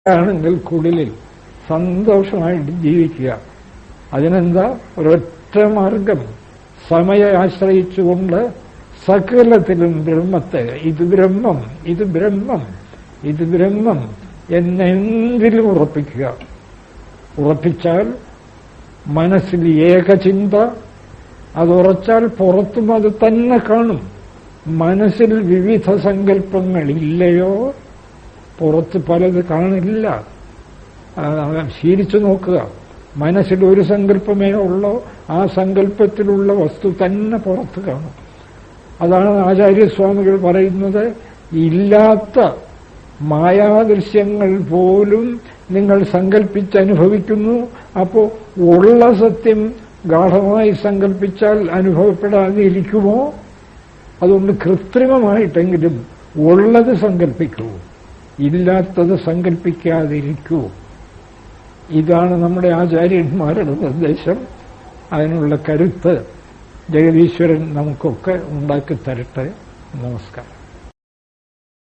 ആണെങ്കിൽ കുടിലിൽ സന്തോഷമായിട്ട് ജീവിക്കുക. അതിനെന്താ? ഒരൊറ്റ മാർഗം, സമയെ ആശ്രയിച്ചുകൊണ്ട് സകലത്തിലും ബ്രഹ്മത്തെ, ഇത് ബ്രഹ്മം, ഇത് ബ്രഹ്മം, ഇത് ബ്രഹ്മം എന്നെങ്കിലും ഉറപ്പിക്കുക. ഉറപ്പിച്ചാൽ മനസ്സിൽ ഏകചിന്ത, അതുറച്ചാൽ പുറത്തും അത് തന്നെ കാണും. മനസ്സിൽ വിവിധ സങ്കല്പങ്ങളില്ലയോ പുറത്ത് പലത് കാണില്ല. ശീലിച്ചു നോക്കുക. മനസ്സിൽ ഒരു സങ്കല്പമേ ഉള്ളോ ആ സങ്കല്പത്തിലുള്ള വസ്തു തന്നെ പുറത്ത് കാണും. അതാണ് ആചാര്യസ്വാമികൾ പറയുന്നത്, ഇല്ലാത്ത മായാദൃശ്യങ്ങൾ പോലും നിങ്ങൾ സങ്കല്പിച്ചനുഭവിക്കുന്നു. അപ്പോ ഉള്ള സത്യം ഗാഠമായി സങ്കല്പിച്ചാൽ അനുഭവപ്പെടാതെ ഇരിക്കുമോ? അതുകൊണ്ട് കൃത്രിമമായിട്ടെങ്കിലും ഉള്ളത് സങ്കല്പിക്കൂ, ഇല്ലാത്തത് സങ്കല്പിക്കാതിരിക്കൂ. ഇതാണ് നമ്മുടെ ആചാര്യന്മാരുടെ നിർദ്ദേശം. അതിനുള്ള കരുത്ത് ജഗദീശ്വരൻ നമുക്കൊക്കെ ഉണ്ടാക്കി തരട്ടെ. നമസ്കാരം.